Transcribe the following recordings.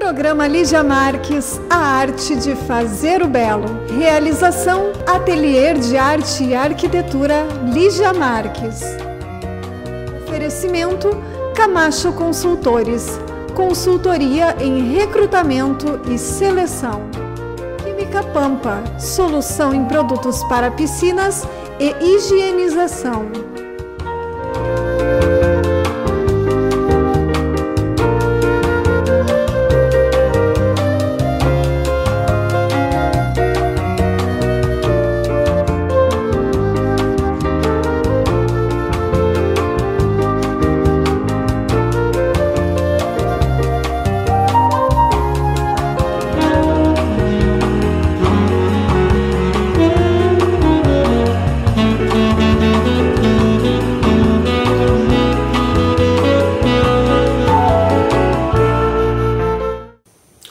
Programa Lígia Marques, a arte de fazer o belo. Realização, Ateliê de Arte e Arquitetura Lígia Marques. Oferecimento, Camacho Consultores, consultoria em recrutamento e seleção. Química Pampa, solução em produtos para piscinas e higienização.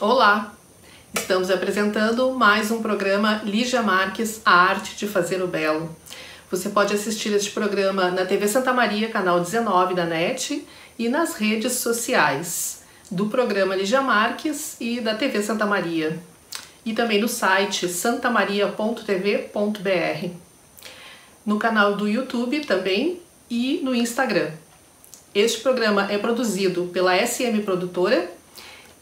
Olá! Estamos apresentando mais um programa Lígia Marques, a arte de fazer o belo. Você pode assistir este programa na TV Santa Maria, canal 19 da NET, e nas redes sociais do programa Lígia Marques e da TV Santa Maria. E também no site santamaria.tv.br. No canal do YouTube também e no Instagram. Este programa é produzido pela SM Produtora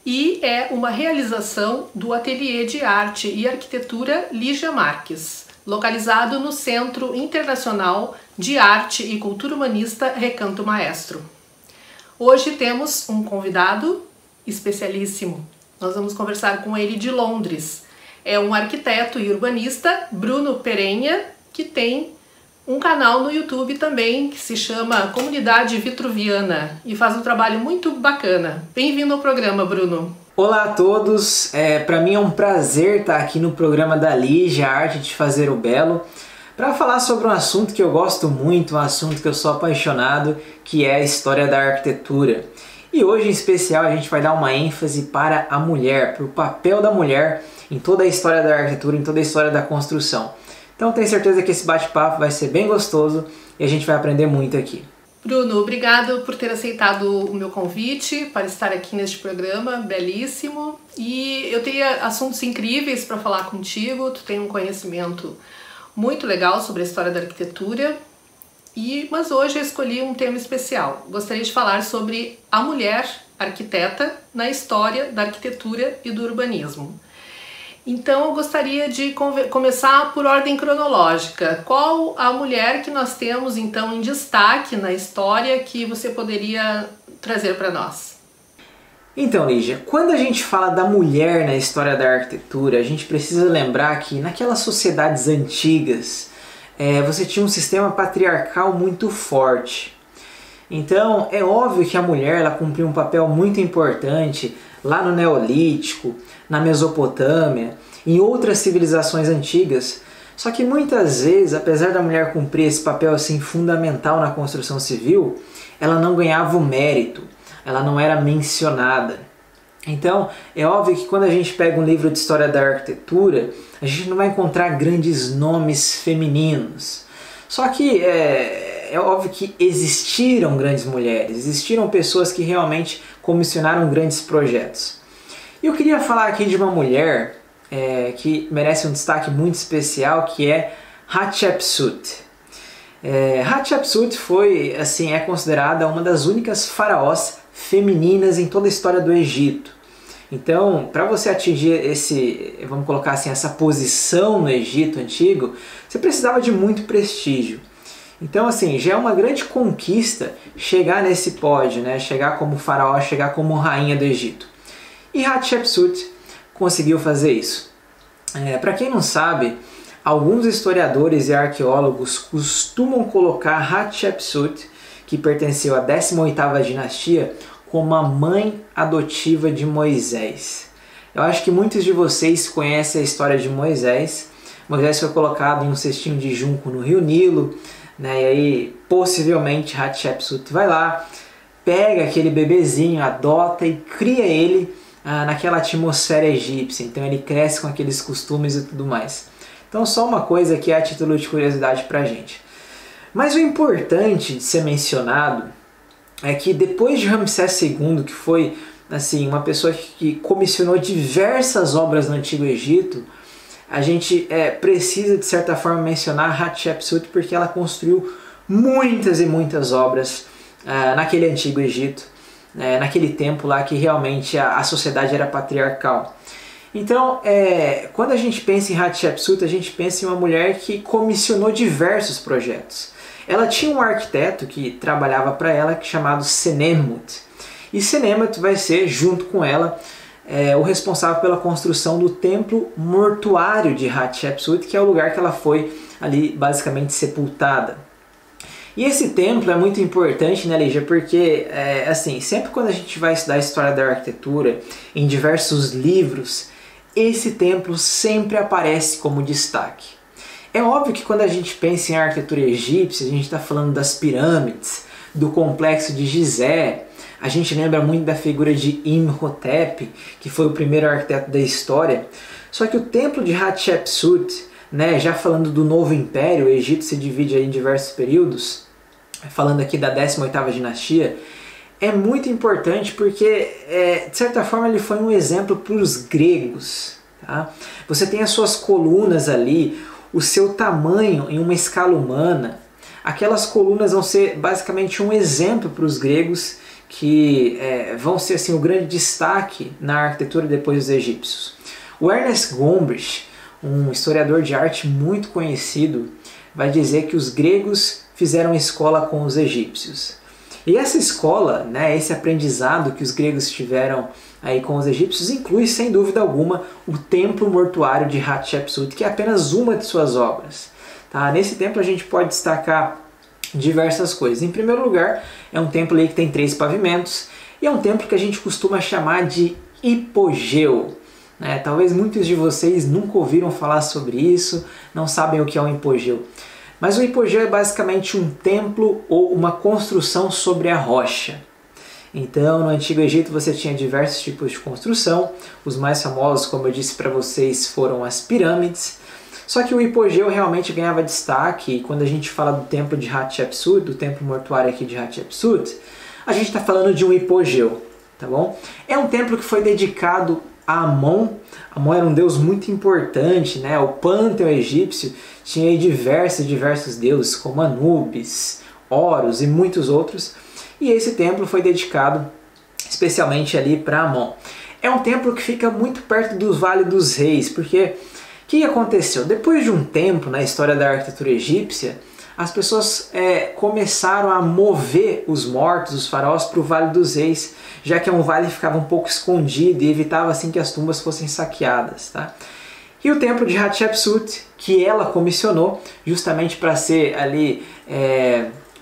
e é uma realização do Ateliê de Arte e Arquitetura Lígia Marques, localizado no Centro Internacional de Arte e Cultura Humanista Recanto Maestro. Hoje temos um convidado especialíssimo. Nós vamos conversar com ele de Londres. É um arquiteto e urbanista, Bruno Perenha, que tem um canal no YouTube também que se chama Comunidade Vitruviana e faz um trabalho muito bacana. Bem-vindo ao programa, Bruno. Olá a todos, para mim é um prazer estar aqui no programa da Lígia, a arte de fazer o belo, para falar sobre um assunto que eu gosto muito, um assunto que eu sou apaixonado, que é a história da arquitetura. E hoje em especial a gente vai dar uma ênfase para a mulher, para o papel da mulher em toda a história da arquitetura, em toda a história da construção. Então tenho certeza que esse bate-papo vai ser bem gostoso e a gente vai aprender muito aqui. Bruno, obrigado por ter aceitado o meu convite para estar aqui neste programa belíssimo. E eu teria assuntos incríveis para falar contigo, tu tem um conhecimento muito legal sobre a história da arquitetura, mas hoje eu escolhi um tema especial. Gostaria de falar sobre a mulher arquiteta na história da arquitetura e do urbanismo. Então eu gostaria de começar por ordem cronológica. Qual a mulher que nós temos então em destaque na história que você poderia trazer para nós? Então, Lígia, quando a gente fala da mulher na história da arquitetura, a gente precisa lembrar que naquelas sociedades antigas você tinha um sistema patriarcal muito forte. Então é óbvio que a mulher ela cumpriu um papel muito importante lá no Neolítico, na Mesopotâmia, em outras civilizações antigas. Só que muitas vezes, apesar da mulher cumprir esse papel assim fundamental na construção civil, ela não ganhava o mérito, ela não era mencionada. Então, é óbvio que quando a gente pega um livro de história da arquitetura, a gente não vai encontrar grandes nomes femininos. Só que é óbvio que existiram grandes mulheres, existiram pessoas que realmente comissionaram grandes projetos. E eu queria falar aqui de uma mulher que merece um destaque muito especial, que é Hatshepsut. Hatshepsut é considerada uma das únicas faraós femininas em toda a história do Egito. Então, para você atingir vamos colocar assim, essa posição no Egito antigo, você precisava de muito prestígio. Então, assim, já é uma grande conquista chegar nesse pódio, né? Chegar como faraó, chegar como rainha do Egito. E Hatshepsut conseguiu fazer isso. Para quem não sabe, alguns historiadores e arqueólogos costumam colocar Hatshepsut, que pertenceu à 18ª dinastia, como a mãe adotiva de Moisés. Eu acho que muitos de vocês conhecem a história de Moisés. Moisés foi colocado em um cestinho de junco no rio Nilo, né? E aí possivelmente Hatshepsut vai lá, pega aquele bebezinho, adota e cria ele naquela atmosfera egípcia. Então ele cresce com aqueles costumes e tudo mais. Então só uma coisa que é a título de curiosidade pra gente. Mas o importante de ser mencionado é que depois de Ramsés II, que foi assim, uma pessoa que comissionou diversas obras no Antigo Egito, a gente precisa de certa forma mencionar Hatshepsut, porque ela construiu muitas e muitas obras naquele Antigo Egito, naquele tempo lá que realmente a sociedade era patriarcal. Então, quando a gente pensa em Hatshepsut, a gente pensa em uma mulher que comissionou diversos projetos. Ela tinha um arquiteto que trabalhava para ela, chamado Senemut. E Senemut vai ser, junto com ela, o responsável pela construção do templo mortuário de Hatshepsut, que é o lugar que ela foi ali basicamente sepultada. E esse templo é muito importante, né, Lígia? Porque, assim, sempre quando a gente vai estudar a história da arquitetura, em diversos livros, esse templo sempre aparece como destaque. É óbvio que quando a gente pensa em arquitetura egípcia, a gente está falando das pirâmides, do complexo de Gizé. A gente lembra muito da figura de Imhotep, que foi o primeiro arquiteto da história. Só que o templo de Hatshepsut, né, já falando do Novo Império, o Egito se divide aí em diversos períodos, falando aqui da 18ª dinastia, é muito importante porque, de certa forma, ele foi um exemplo para os gregos. Tá? Você tem as suas colunas ali, o seu tamanho em uma escala humana. Aquelas colunas vão ser basicamente um exemplo para os gregos, que vão ser assim, o grande destaque na arquitetura depois dos egípcios. O Ernest Gombrich, um historiador de arte muito conhecido, vai dizer que os gregos fizeram escola com os egípcios. E essa escola, né, esse aprendizado que os gregos tiveram aí com os egípcios, inclui sem dúvida alguma o templo mortuário de Hatshepsut, que é apenas uma de suas obras. Tá? Nesse templo a gente pode destacar diversas coisas. Em primeiro lugar, é um templo aí que tem 3 pavimentos e é um templo que a gente costuma chamar de hipogeu. Talvez muitos de vocês nunca ouviram falar sobre isso, não sabem o que é um hipogeu. Mas o hipogeu é basicamente um templo ou uma construção sobre a rocha. Então, no Antigo Egito você tinha diversos tipos de construção. Os mais famosos, como eu disse para vocês, foram as pirâmides. Só que o hipogeu realmente ganhava destaque, e quando a gente fala do templo de Hatshepsut, do templo mortuário aqui de Hatshepsut, a gente está falando de um hipogeu, tá bom? É um templo que foi dedicado a Amon. Amon era um deus muito importante, né? O pânteon egípcio tinha aí diversos deuses, como Anubis, Horus e muitos outros, e esse templo foi dedicado especialmente ali para Amon. É um templo que fica muito perto do Vale dos Reis, porque o que aconteceu? Depois de um tempo na história da arquitetura egípcia, as pessoas começaram a mover os mortos, os faraós, para o Vale dos Reis, já que é um vale que ficava um pouco escondido e evitava assim que as tumbas fossem saqueadas. Tá? E o templo de Hatshepsut, que ela comissionou justamente para ser ali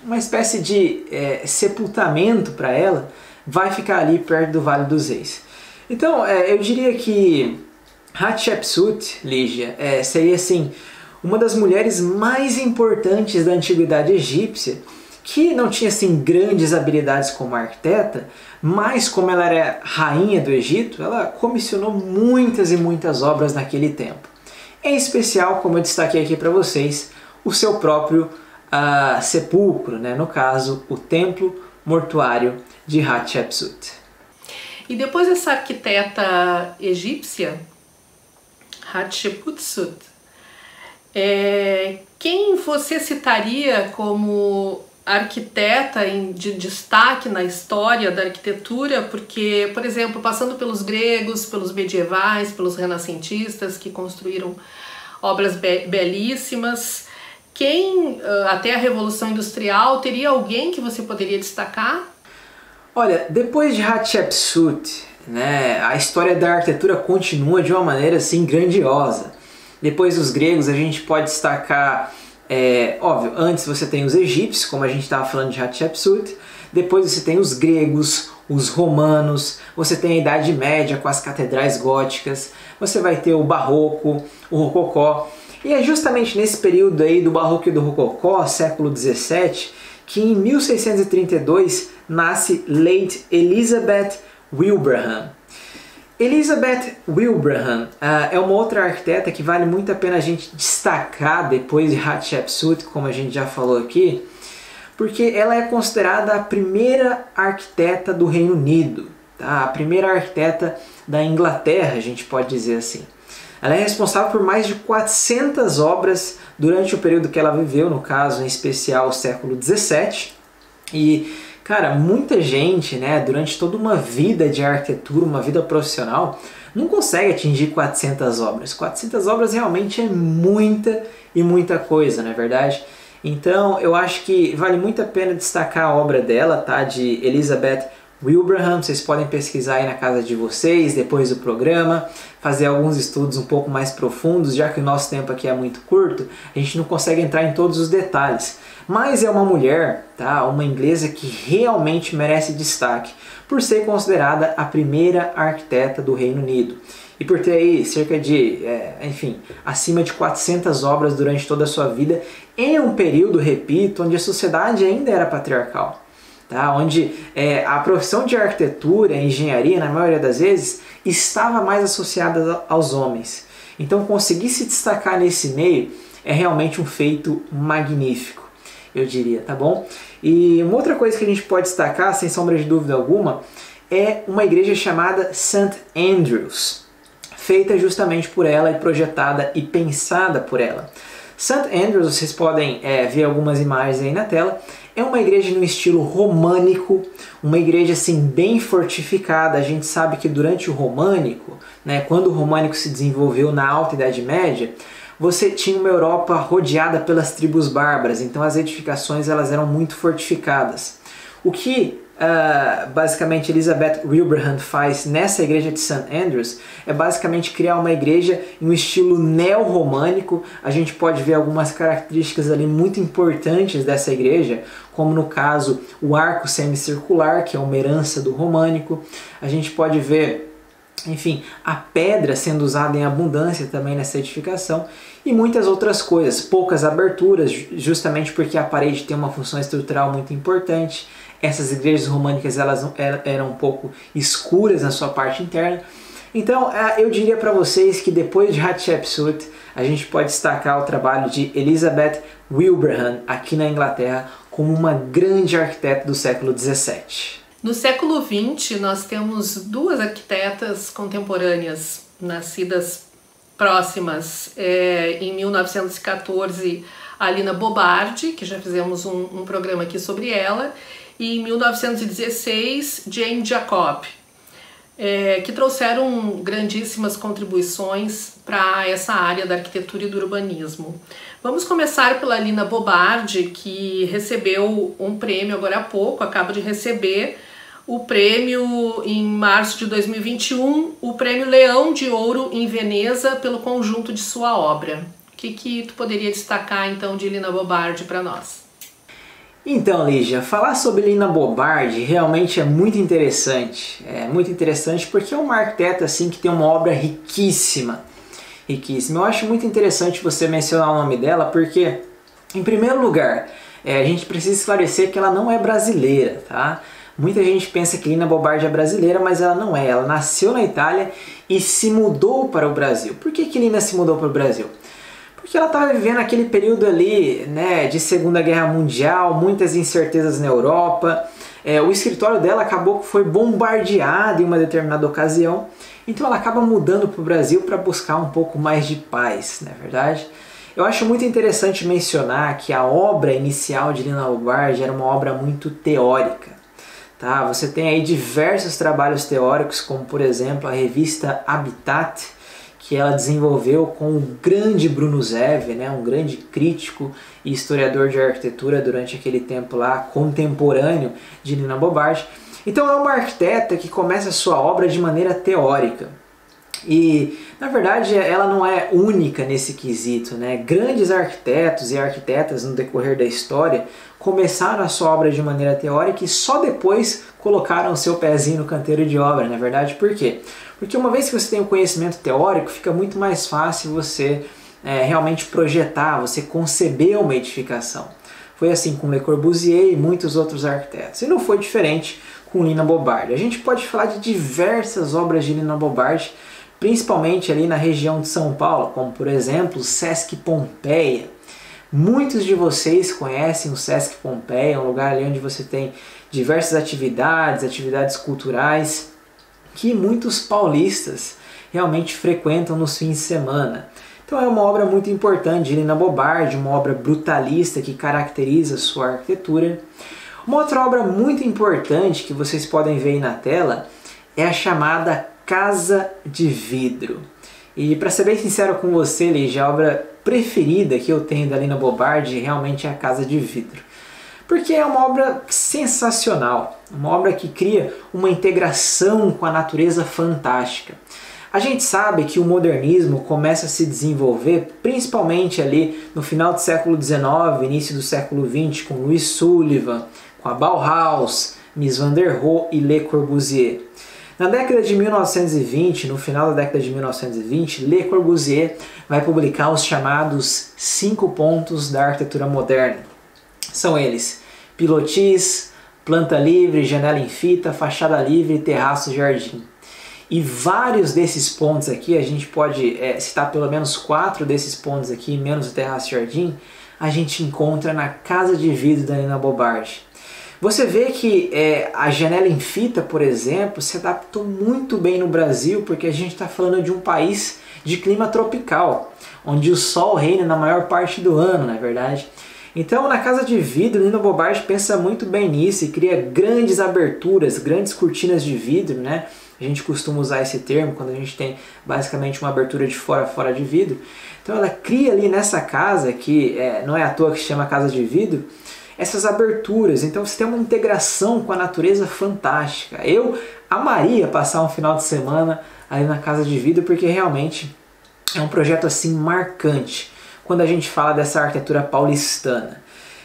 uma espécie de sepultamento para ela, vai ficar ali perto do Vale dos Reis. Então, eu diria que Hatshepsut, Lígia, seria assim, uma das mulheres mais importantes da antiguidade egípcia, que não tinha assim grandes habilidades como arquiteta, mas como ela era rainha do Egito, ela comissionou muitas e muitas obras naquele tempo. Em especial, como eu destaquei aqui para vocês, o seu próprio sepulcro, né? No caso, o templo mortuário de Hatshepsut. E depois dessa arquiteta egípcia, Hatshepsut, quem você citaria como arquiteta de destaque na história da arquitetura? Porque, por exemplo, passando pelos gregos, pelos medievais, pelos renascentistas que construíram obras belíssimas, até a Revolução Industrial, teria alguém que você poderia destacar? Olha, depois de Hatshepsut, né, a história da arquitetura continua de uma maneira assim grandiosa. Depois dos gregos a gente pode destacar, óbvio, antes você tem os egípcios, como a gente estava falando de Hatshepsut, depois você tem os gregos, os romanos, você tem a Idade Média com as catedrais góticas, você vai ter o Barroco, o Rococó, e é justamente nesse período aí do Barroco e do Rococó, século XVII, que em 1632 nasce Lady Elizabeth Wilbraham. Elizabeth Wilbraham é uma outra arquiteta que vale muito a pena a gente destacar depois de Hatshepsut, como a gente já falou aqui, porque ela é considerada a primeira arquiteta do Reino Unido. tá? A primeira arquiteta da Inglaterra, a gente pode dizer assim. Ela é responsável por mais de 400 obras durante o período que ela viveu, no caso em especial o século XVII. E, cara, muita gente, né, durante toda uma vida de arquitetura, uma vida profissional, não consegue atingir 400 obras. 400 obras realmente é muita e muita coisa, não é verdade? Então eu acho que vale muito a pena destacar a obra dela, tá? De Elizabeth Wilbraham. Vocês podem pesquisar aí na casa de vocês, depois do programa, fazer alguns estudos um pouco mais profundos, já que o nosso tempo aqui é muito curto, a gente não consegue entrar em todos os detalhes. Mas é uma mulher, tá? Uma inglesa que realmente merece destaque, por ser considerada a primeira arquiteta do Reino Unido. E por ter aí cerca de, acima de 400 obras durante toda a sua vida, em um período, repito, onde a sociedade ainda era patriarcal. Tá? Onde a profissão de arquitetura e engenharia, na maioria das vezes, estava mais associada aos homens. Então conseguir se destacar nesse meio é realmente um feito magnífico, eu diria, tá bom? E uma outra coisa que a gente pode destacar, sem sombra de dúvida alguma, é uma igreja chamada St. Andrews, feita justamente por ela e projetada e pensada por ela. St. Andrews, vocês podem ver algumas imagens aí na tela, é uma igreja no estilo românico, uma igreja assim bem fortificada. A gente sabe que durante o românico, né, quando o românico se desenvolveu na Alta Idade Média, você tinha uma Europa rodeada pelas tribos bárbaras, então as edificações elas eram muito fortificadas. O que basicamente Elizabeth Wilbraham faz nessa igreja de St. Andrews é basicamente criar uma igreja em um estilo neo-românico. A gente pode ver algumas características ali muito importantes dessa igreja, como no caso o arco semicircular, que é uma herança do românico. A gente pode ver, enfim, a pedra sendo usada em abundância também nessa edificação e muitas outras coisas. Poucas aberturas, justamente porque a parede tem uma função estrutural muito importante. Essas igrejas românicas elas eram um pouco escuras na sua parte interna. Então eu diria para vocês que depois de Hatshepsut a gente pode destacar o trabalho de Elizabeth Wilbraham aqui na Inglaterra como uma grande arquiteta do século XVII. No século XX nós temos duas arquitetas contemporâneas nascidas próximas. Em 1914 a Lina Bo Bardi, que já fizemos um programa aqui sobre ela, e em 1916 Jane Jacob, que trouxeram grandíssimas contribuições para essa área da arquitetura e do urbanismo. Vamos começar pela Lina Bo Bardi, que recebeu um prêmio agora há pouco, acaba de receber o prêmio em março de 2021, o prêmio Leão de Ouro em Veneza pelo conjunto de sua obra. O que tu poderia destacar então de Lina Bo Bardi para nós? Então, Lígia, falar sobre Lina Bo Bardi realmente é muito interessante. É muito interessante porque é uma arquiteta assim, que tem uma obra riquíssima. Riquíssima. Eu acho muito interessante você mencionar o nome dela porque, em primeiro lugar, a gente precisa esclarecer que ela não é brasileira, tá? Muita gente pensa que Lina Bo Bardi é brasileira, mas ela não é. Ela nasceu na Itália e se mudou para o Brasil. Por que Lina se mudou para o Brasil? Porque ela estava vivendo aquele período ali, né, de Segunda Guerra Mundial, muitas incertezas na Europa. O escritório dela acabou que foi bombardeado em uma determinada ocasião. Então ela acaba mudando para o Brasil para buscar um pouco mais de paz, não é verdade? Eu acho muito interessante mencionar que a obra inicial de Lina Bo Bardi era uma obra muito teórica. Tá? Você tem aí diversos trabalhos teóricos, como por exemplo a revista Habitat, que ela desenvolveu com o grande Bruno Zev, né, um grande crítico e historiador de arquitetura durante aquele tempo lá, contemporâneo de Lina Bo Bardi. Então é uma arquiteta que começa a sua obra de maneira teórica. E, na verdade, ela não é única nesse quesito, né? Grandes arquitetos e arquitetas no decorrer da história começaram a sua obra de maneira teórica e só depois colocaram o seu pezinho no canteiro de obra, na verdade. Por quê? Porque uma vez que você tem o conhecimento teórico, fica muito mais fácil você realmente projetar, você conceber uma edificação. Foi assim com Le Corbusier e muitos outros arquitetos. E não foi diferente com Lina Bo Bardi. A gente pode falar de diversas obras de Lina Bo Bardi, principalmente ali na região de São Paulo, como por exemplo o Sesc Pompeia. Muitos de vocês conhecem o Sesc Pompeia, um lugar ali onde você tem diversas atividades culturais. que muitos paulistas realmente frequentam nos fins de semana. Então é uma obra muito importante de Lina Bo Bardi, uma obra brutalista que caracteriza sua arquitetura. Uma outra obra muito importante que vocês podem ver aí na tela é a chamada Casa de Vidro. E para ser bem sincero com você, Lígia, a obra preferida que eu tenho da Lina Bo Bardi realmente é a Casa de Vidro. Porque é uma obra sensacional, uma obra que cria uma integração com a natureza fantástica. A gente sabe que o modernismo começa a se desenvolver principalmente ali no final do século XIX, início do século XX, com Louis Sullivan, com a Bauhaus, Mies van der Rohe e Le Corbusier. Na década de 1920, no final da década de 1920, Le Corbusier vai publicar os chamados 5 pontos da arquitetura moderna. São eles: pilotis, planta livre, janela em fita, fachada livre, terraço, jardim. E vários desses pontos aqui, a gente pode citar pelo menos 4 desses pontos aqui, menos o terraço e jardim, a gente encontra na Casa de Vidro da Lina Bo Bardi. Você vê que a janela em fita, por exemplo, se adaptou muito bem no Brasil, porque a gente está falando de um país de clima tropical, onde o sol reina na maior parte do ano, não é verdade? Então, na Casa de Vidro, Lina Bo Bardi pensa muito bem nisso e cria grandes aberturas, grandes cortinas de vidro, né? A gente costuma usar esse termo quando a gente tem basicamente uma abertura de fora a fora de vidro. Então ela cria ali nessa casa, que não é à toa que se chama Casa de Vidro, essas aberturas. Então você tem uma integração com a natureza fantástica. Eu amaria passar um final de semana ali na Casa de Vidro, porque realmente é um projeto assim marcante quando a gente fala dessa arquitetura paulistana.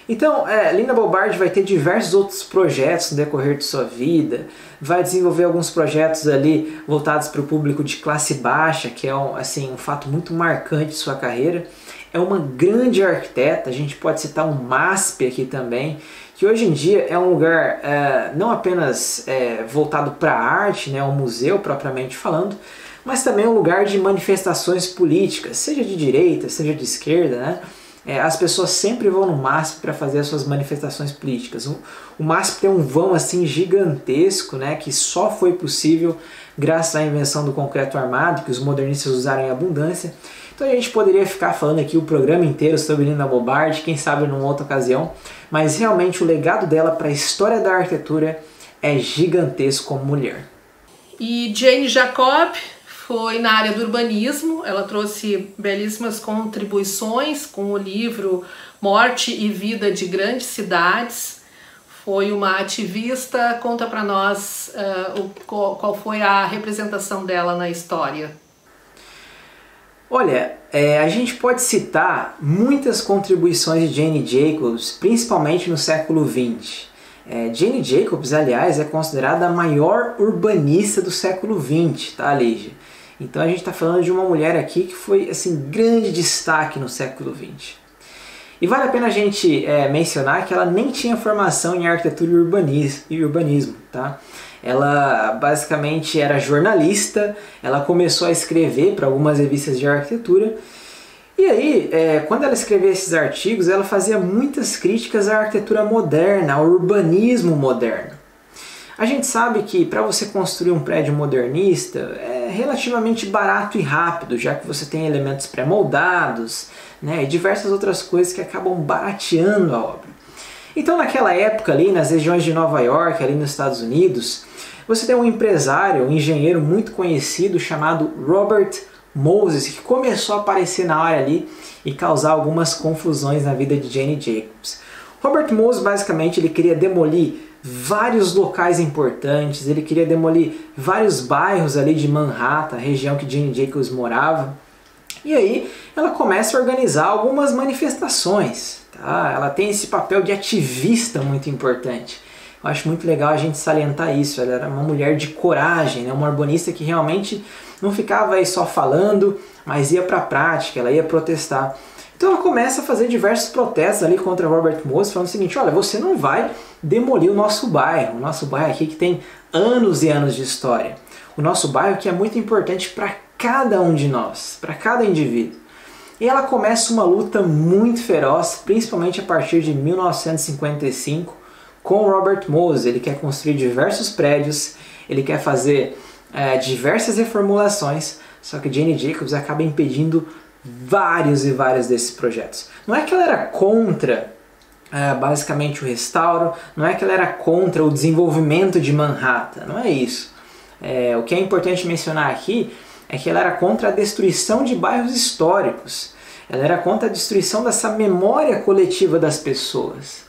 Então, Lina Bo Bardi vai ter diversos outros projetos no decorrer de sua vida, vai desenvolver alguns projetos ali voltados para o público de classe baixa, que é um fato muito marcante de sua carreira. É uma grande arquiteta, a gente pode citar o MASP aqui também, que hoje em dia é um lugar não apenas voltado para a arte, né, um museu propriamente falando, mas também um lugar de manifestações políticas, seja de direita, seja de esquerda, né? As pessoas sempre vão no MASP para fazer as suas manifestações políticas. O MASP tem um vão assim gigantesco, né, que só foi possível graças à invenção do concreto armado, que os modernistas usaram em abundância. Então a gente poderia ficar falando aqui o programa inteiro sobre Lina Bo Bardi, quem sabe numa outra ocasião, mas realmente o legado dela para a história da arquitetura é gigantesco como mulher. E Jane Jacob foi na área do urbanismo, ela trouxe belíssimas contribuições com o livro Morte e Vida de Grandes Cidades. Foi uma ativista. Conta para nós qual foi a representação dela na história. Olha, a gente pode citar muitas contribuições de Jane Jacobs, principalmente no século XX. Jane Jacobs, aliás, é considerada a maior urbanista do século XX, tá, Lígia? Então a gente está falando de uma mulher aqui que foi assim, grande destaque no século XX. E vale a pena a gente mencionar que ela nem tinha formação em arquitetura e urbanismo. Tá? Ela basicamente era jornalista, ela começou a escrever para algumas revistas de arquitetura. E aí, quando ela escrevia esses artigos, ela fazia muitas críticas à arquitetura moderna, ao urbanismo moderno. A gente sabe que para você construir um prédio modernista é relativamente barato e rápido, já que você tem elementos pré-moldados, né, e diversas outras coisas que acabam barateando a obra. Então naquela época ali, nas regiões de Nova York, ali nos Estados Unidos, você tem um empresário, um engenheiro muito conhecido chamado Robert Moses, que começou a aparecer na área ali e causar algumas confusões na vida de Jane Jacobs. Robert Moses basicamente ele queria demolir vários locais importantes, ele queria demolir vários bairros ali de Manhattan, a região que Jane Jacobs morava. E aí ela começa a organizar algumas manifestações. Tá? Ela tem esse papel de ativista muito importante. Eu acho muito legal a gente salientar isso. Ela era uma mulher de coragem, né? Uma urbanista que realmente não ficava aí só falando, mas ia para a prática, ela ia protestar. Então ela começa a fazer diversos protestos ali contra Robert Moses, falando o seguinte: olha, você não vai demolir o nosso bairro aqui que tem anos e anos de história. O nosso bairro que é muito importante para cada um de nós, para cada indivíduo. E ela começa uma luta muito feroz, principalmente a partir de 1955, com Robert Moses. Ele quer construir diversos prédios, ele quer fazer diversas reformulações, só que Jane Jacobs acaba impedindo vários e vários desses projetos. Não é que ela era contra basicamente o restauro, não é que ela era contra o desenvolvimento de Manhattan, não é isso. O que é importante mencionar aqui é que ela era contra a destruição de bairros históricos, ela era contra a destruição dessa memória coletiva das pessoas.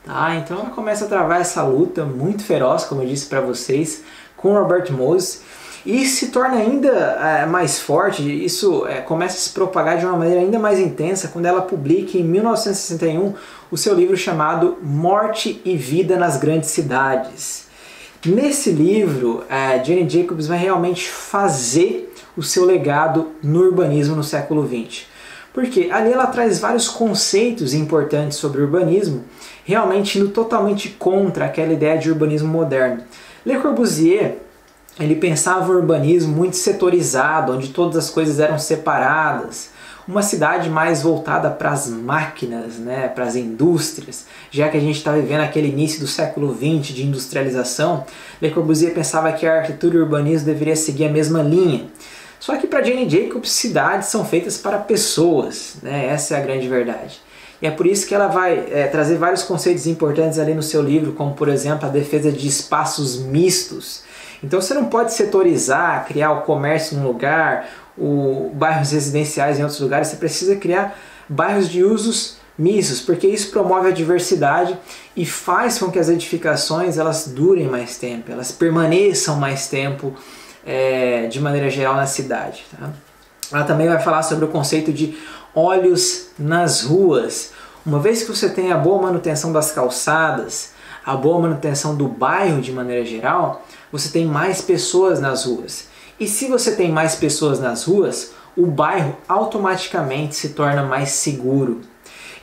Tá? Então ela começa a travar essa luta muito feroz, como eu disse para vocês, com Robert Moses, e se torna ainda mais forte, isso começa a se propagar de uma maneira ainda mais intensa quando ela publica em 1961 o seu livro chamado Morte e Vida nas Grandes Cidades. Nesse livro, Jane Jacobs vai realmente fazer o seu legado no urbanismo no século XX. Porque ali ela traz vários conceitos importantes sobre urbanismo, realmente indo totalmente contra aquela ideia de urbanismo moderno. Le Corbusier, ele pensava o urbanismo muito setorizado, onde todas as coisas eram separadas, uma cidade mais voltada para as máquinas, né, para as indústrias, já que a gente está vivendo aquele início do século XX de industrialização. Le Corbusier pensava que a arquitetura e o urbanismo deveriam seguir a mesma linha. Só que para Jane Jacobs, cidades são feitas para pessoas, né? Essa é a grande verdade. E é por isso que ela vai trazer vários conceitos importantes ali no seu livro, como por exemplo a defesa de espaços mistos. Então você não pode setorizar, criar o comércio num lugar, bairros residenciais em outros lugares, você precisa criar bairros de usos mistos, porque isso promove a diversidade e faz com que as edificações elas durem mais tempo, elas permaneçam mais tempo de maneira geral na cidade. Tá? Ela também vai falar sobre o conceito de olhos nas ruas. Uma vez que você tem a boa manutenção das calçadas, a boa manutenção do bairro de maneira geral, você tem mais pessoas nas ruas. E se você tem mais pessoas nas ruas, o bairro automaticamente se torna mais seguro.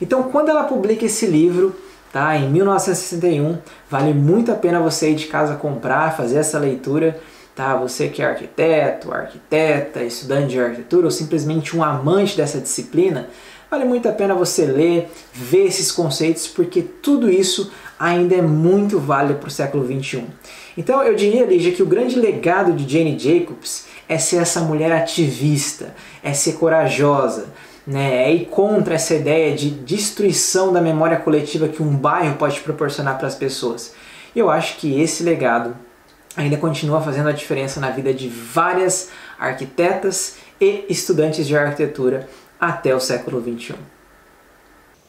Então, quando ela publica esse livro, tá, em 1961, vale muito a pena você ir de casa comprar, fazer essa leitura. Tá, você que é arquiteto, arquiteta, estudante de arquitetura ou simplesmente um amante dessa disciplina, vale muito a pena você ler, ver esses conceitos, porque tudo isso ainda é muito válido para o século XXI. Então eu diria, Lígia, que o grande legado de Jane Jacobs é ser essa mulher ativista, é ser corajosa, né? É ir contra essa ideia de destruição da memória coletiva que um bairro pode proporcionar para as pessoas. E eu acho que esse legado ainda continua fazendo a diferença na vida de várias arquitetas e estudantes de arquitetura até o século XXI.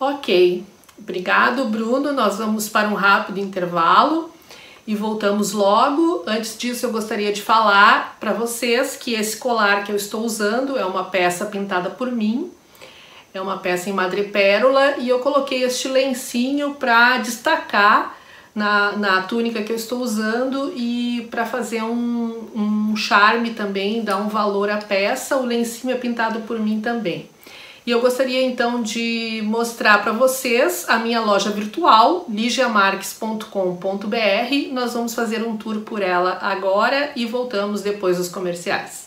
Ok, obrigado Bruno, nós vamos para um rápido intervalo e voltamos logo. Antes disso eu gostaria de falar para vocês que esse colar que eu estou usando é uma peça pintada por mim, é uma peça em madrepérola e eu coloquei este lencinho para destacar na túnica que eu estou usando e para fazer um charme também, dar um valor à peça. O lencinho é pintado por mim também. E eu gostaria então de mostrar para vocês a minha loja virtual, ligiamarques.com.br. Nós vamos fazer um tour por ela agora e voltamos depois dos comerciais.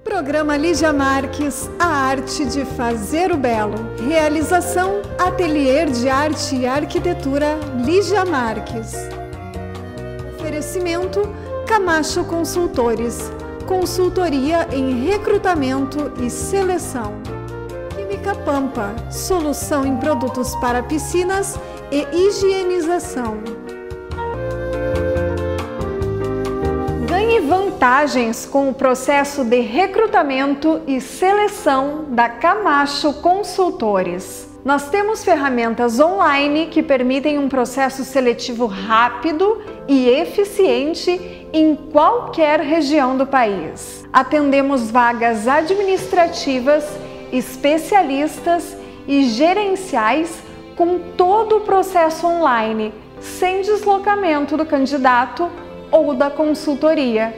Programa Lígia Marques, a arte de fazer o belo. Realização, Ateliê de Arte e Arquitetura Lígia Marques. Oferecimento, Camacho Consultores. Consultoria em recrutamento e seleção. Química Pampa, solução em produtos para piscinas e higienização. Ganhe Ganhe vantagens com o processo de recrutamento e seleção da Camacho Consultores. Nós temos ferramentas online que permitem um processo seletivo rápido e eficiente em qualquer região do país. Atendemos vagas administrativas, especialistas e gerenciais com todo o processo online, sem deslocamento do candidato ou da consultoria.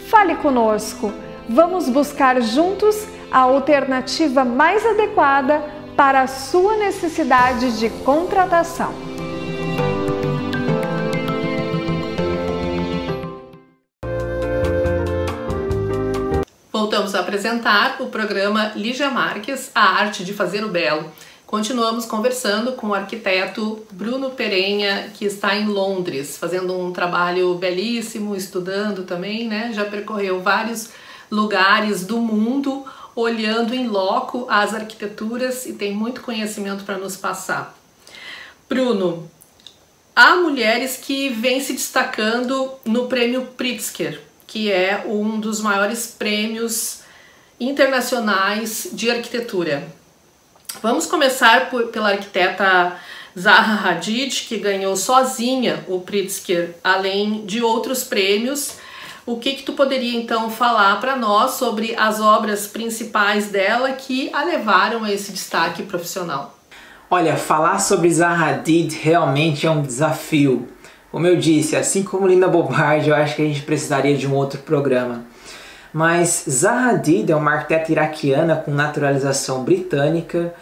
Fale conosco, vamos buscar juntos a alternativa mais adequada para a sua necessidade de contratação. Voltamos a apresentar o programa Lígia Marques, A Arte de Fazer o Belo. Continuamos conversando com o arquiteto Bruno Perenha, que está em Londres, fazendo um trabalho belíssimo, estudando também, né? Já percorreu vários lugares do mundo, olhando em loco as arquiteturas e tem muito conhecimento para nos passar. Bruno, há mulheres que vêm se destacando no Prêmio Pritzker, que é um dos maiores prêmios internacionais de arquitetura. Vamos começar pela arquiteta Zaha Hadid, que ganhou sozinha o Pritzker, além de outros prêmios. O que tu poderia então falar para nós sobre as obras principais dela que a levaram a esse destaque profissional? Olha, falar sobre Zaha Hadid realmente é um desafio. Como eu disse, assim como Linda Bobardi, eu acho que a gente precisaria de um outro programa. Mas Zaha Hadid é uma arquiteta iraquiana com naturalização britânica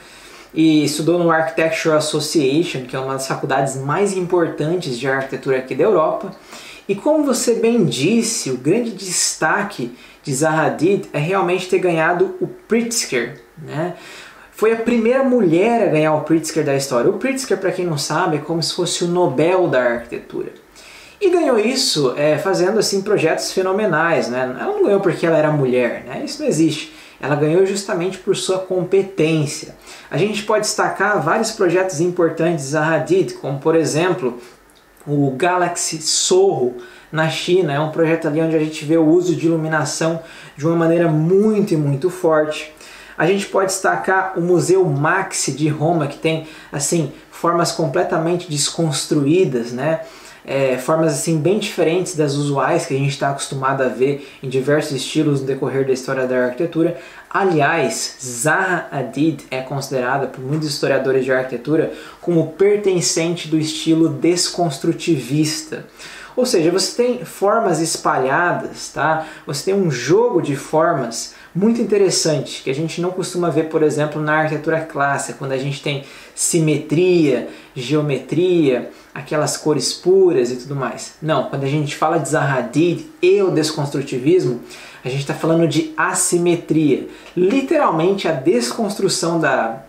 e estudou no Architectural Association, que é uma das faculdades mais importantes de arquitetura aqui da Europa. E como você bem disse, o grande destaque de Zaha Hadid é realmente ter ganhado o Pritzker, né? Foi a primeira mulher a ganhar o Pritzker da história. O Pritzker, para quem não sabe, é como se fosse o Nobel da arquitetura. E ganhou isso fazendo assim projetos fenomenais, né? Ela não ganhou porque ela era mulher, né? Isso não existe. Ela ganhou justamente por sua competência. A gente pode destacar vários projetos importantes de Zaha Hadid, como por exemplo o Galaxy Soho na China. É um projeto ali onde a gente vê o uso de iluminação de uma maneira muito forte. A gente pode destacar o Museu Maxi de Roma, que tem assim formas completamente desconstruídas, né? Formas assim bem diferentes das usuais que a gente está acostumado a ver em diversos estilos no decorrer da história da arquitetura. Aliás, Zaha Hadid é considerada por muitos historiadores de arquitetura como pertencente do estilo desconstrutivista. Ou seja, você tem formas espalhadas, tá? Você tem um jogo de formas muito interessante que a gente não costuma ver, por exemplo, na arquitetura clássica, quando a gente tem simetria, geometria, aquelas cores puras e tudo mais. Não, quando a gente fala de Zaha Hadid e o desconstrutivismo, a gente está falando de assimetria, literalmente a desconstrução da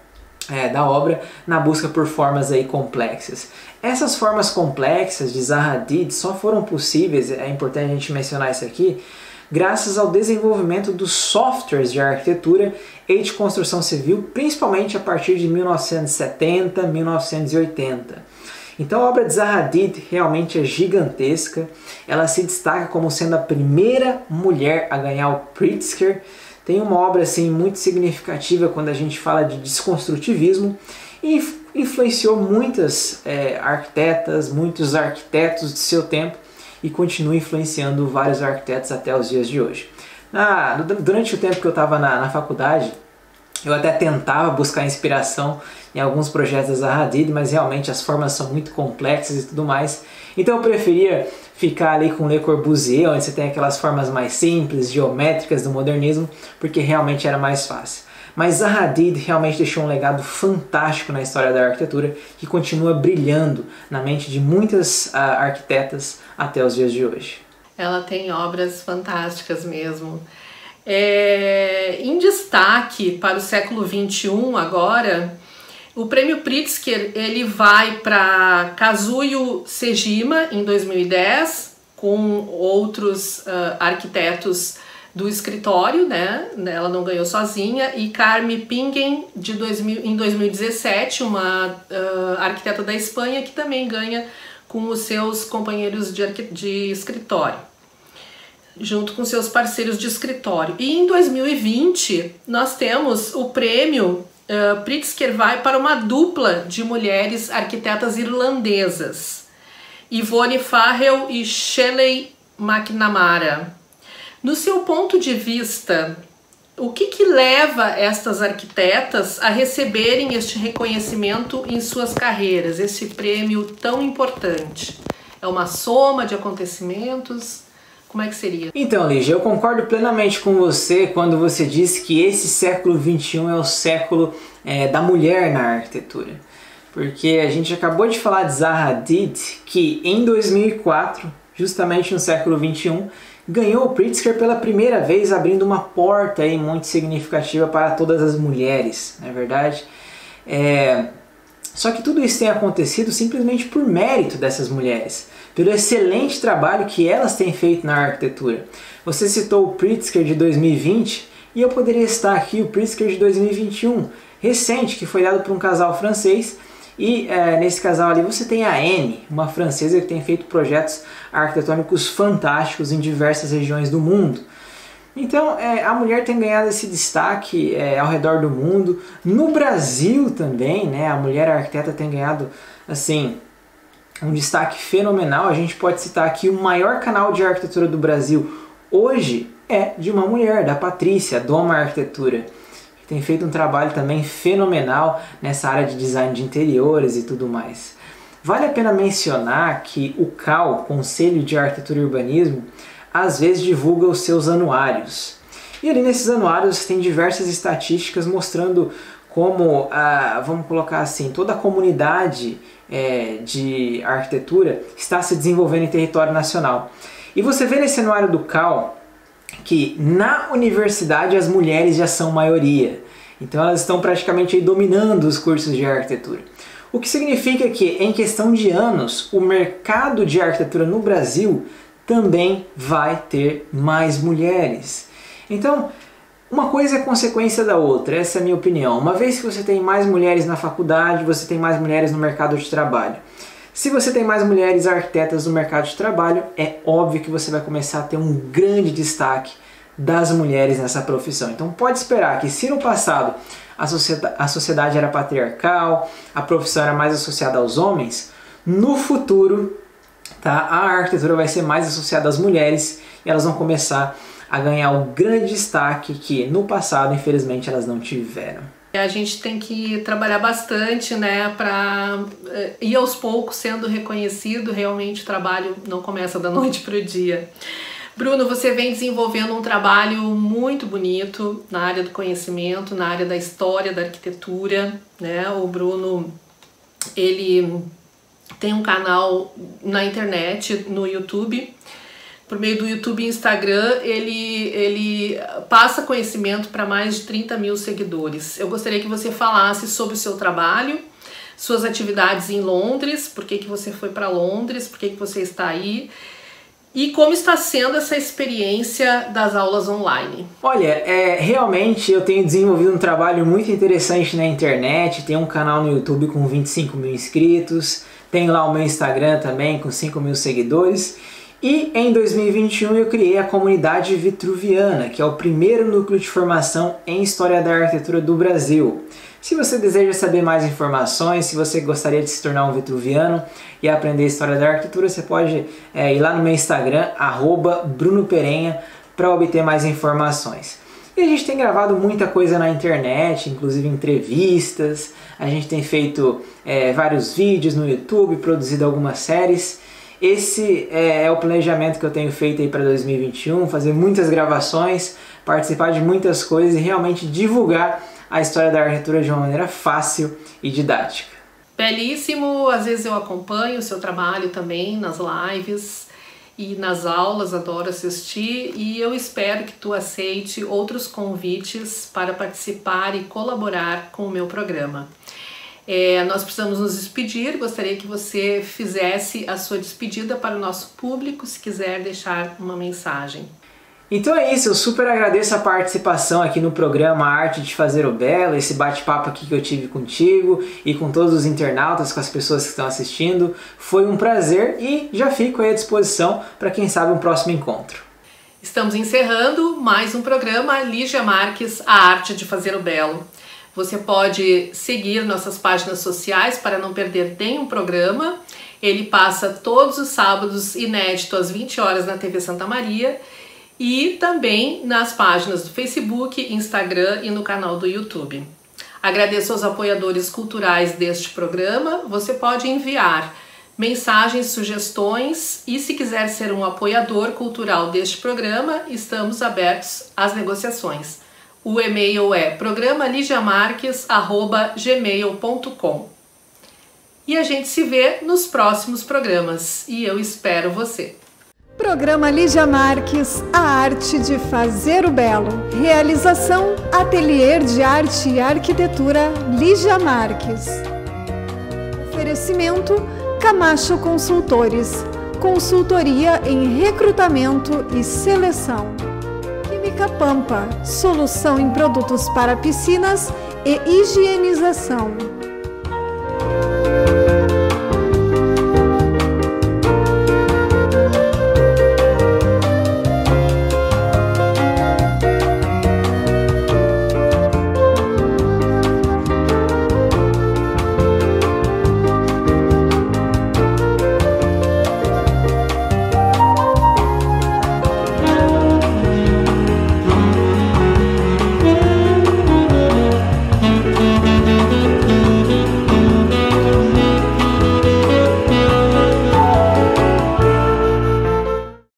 obra na busca por formas aí complexas. Essas formas complexas de Zaha Hadid só foram possíveis, é importante a gente mencionar isso aqui, graças ao desenvolvimento dos softwares de arquitetura e de construção civil, principalmente a partir de 1970, 1980. Então a obra de Zaha Hadid realmente é gigantesca, ela se destaca como sendo a primeira mulher a ganhar o Pritzker. Tem uma obra assim muito significativa quando a gente fala de desconstrutivismo e influenciou muitas arquitetas, muitos arquitetos de seu tempo e continua influenciando vários arquitetos até os dias de hoje. Durante o tempo que eu estava na faculdade, eu até tentava buscar inspiração em alguns projetos da Zaha Hadid, mas realmente as formas são muito complexas e tudo mais. Então eu preferia ficar ali com Le Corbusier, onde você tem aquelas formas mais simples, geométricas do modernismo, porque realmente era mais fácil. Mas Zaha Hadid realmente deixou um legado fantástico na história da arquitetura, que continua brilhando na mente de muitas arquitetas até os dias de hoje. Ela tem obras fantásticas mesmo. Em destaque para o século XXI agora, o Prêmio Pritzker ele vai para Kazuyo Sejima em 2010, com outros arquitetos do escritório, né? Ela não ganhou sozinha, e Carme Pingen em 2017, uma arquiteta da Espanha que também ganha com os seus companheiros de escritório. junto com seus parceiros de escritório. E em 2020 nós temos o prêmio Pritzker vai para uma dupla de mulheres arquitetas irlandesas, Yvonne Farrell e Shelley McNamara. No seu ponto de vista, o que leva estas arquitetas a receberem este reconhecimento em suas carreiras, esse prêmio tão importante? É uma soma de acontecimentos? Como é que seria? Então, Lígia, eu concordo plenamente com você quando você disse que esse século XXI é o século da mulher na arquitetura. Porque a gente acabou de falar de Zaha Hadid, que em 2004, justamente no século XXI, ganhou o Pritzker pela primeira vez, abrindo uma porta aí muito significativa para todas as mulheres, não é verdade? Só que tudo isso tem acontecido simplesmente por mérito dessas mulheres, pelo excelente trabalho que elas têm feito na arquitetura. Você citou o Pritzker de 2020 e eu poderia estar aqui o Pritzker de 2021, recente, que foi dado por um casal francês. E nesse casal ali você tem a Anne, uma francesa que tem feito projetos arquitetônicos fantásticos em diversas regiões do mundo. Então a mulher tem ganhado esse destaque ao redor do mundo. No Brasil também, né, a mulher arquiteta tem ganhado assim, um destaque fenomenal. A gente pode citar aqui o maior canal de arquitetura do Brasil hoje é de uma mulher, da Patrícia, Doma Arquitetura. Tem feito um trabalho também fenomenal nessa área de design de interiores e tudo mais. Vale a pena mencionar que o CAU, Conselho de Arquitetura e Urbanismo, às vezes divulga os seus anuários. E ali nesses anuários tem diversas estatísticas mostrando como, vamos colocar assim, toda a comunidade de arquitetura está se desenvolvendo em território nacional. E você vê nesse anuário do CAU que na universidade as mulheres já são maioria. Então elas estão praticamente aí dominando os cursos de arquitetura. O que significa que em questão de anos o mercado de arquitetura no Brasil também vai ter mais mulheres. Então uma coisa é consequência da outra, essa é a minha opinião. Uma vez que você tem mais mulheres na faculdade, você tem mais mulheres no mercado de trabalho. Se você tem mais mulheres arquitetas no mercado de trabalho, é óbvio que você vai começar a ter um grande destaque das mulheres nessa profissão. Então pode esperar que se no passado a sociedade era patriarcal, a profissão era mais associada aos homens, no futuro a arquitetura vai ser mais associada às mulheres e elas vão começar a ganhar um grande destaque que no passado, infelizmente, elas não tiveram. A gente tem que trabalhar bastante, né, para ir aos poucos sendo reconhecido. Realmente o trabalho não começa da noite para o dia. Bruno, você vem desenvolvendo um trabalho muito bonito na área do conhecimento, na área da história da arquitetura, né? O Bruno, ele tem um canal na internet, no YouTube. Por meio do YouTube e Instagram, ele passa conhecimento para mais de 30 mil seguidores. Eu gostaria que você falasse sobre o seu trabalho, suas atividades em Londres, por que você foi para Londres, por que você está aí, e como está sendo essa experiência das aulas online. Olha, realmente eu tenho desenvolvido um trabalho muito interessante na internet, tenho um canal no YouTube com 25 mil inscritos, tenho lá o meu Instagram também com 5 mil seguidores. E em 2021 eu criei a comunidade Vitruviana, que é o primeiro núcleo de formação em História da Arquitetura do Brasil. Se você deseja saber mais informações, se você gostaria de se tornar um vitruviano e aprender História da Arquitetura, você pode ir lá no meu Instagram, @BrunoPerenha, para obter mais informações. E a gente tem gravado muita coisa na internet, inclusive entrevistas, a gente tem feito vários vídeos no YouTube, produzido algumas séries. Esse é o planejamento que eu tenho feito aí para 2021, fazer muitas gravações, participar de muitas coisas e realmente divulgar a história da arquitetura de uma maneira fácil e didática. Belíssimo, às vezes eu acompanho o seu trabalho também nas lives e nas aulas, adoro assistir, e eu espero que tu aceite outros convites para participar e colaborar com o meu programa. Nós precisamos nos despedir, gostaria que você fizesse a sua despedida para o nosso público, se quiser deixar uma mensagem. Então é isso, eu super agradeço a participação aqui no programa Arte de Fazer o Belo, esse bate-papo aqui que eu tive contigo e com todos os internautas, com as pessoas que estão assistindo. Foi um prazer e já fico aí à disposição para quem sabe um próximo encontro. Estamos encerrando mais um programa Lígia Marques, a arte de fazer o belo. Você pode seguir nossas páginas sociais para não perder nenhum programa. Ele passa todos os sábados, inédito, às 20 horas na TV Santa Maria e também nas páginas do Facebook, Instagram e no canal do YouTube. Agradeço aos apoiadores culturais deste programa. Você pode enviar mensagens, sugestões e, se quiser ser um apoiador cultural deste programa, estamos abertos às negociações. O e-mail é programaligiamarques@gmail.com. E a gente se vê nos próximos programas e eu espero você. Programa Lígia Marques, a arte de fazer o belo. Realização Ateliê de Arte e Arquitetura Lígia Marques. Oferecimento Camacho Consultores, consultoria em recrutamento e seleção. Química Pampa, solução em produtos para piscinas e higienização.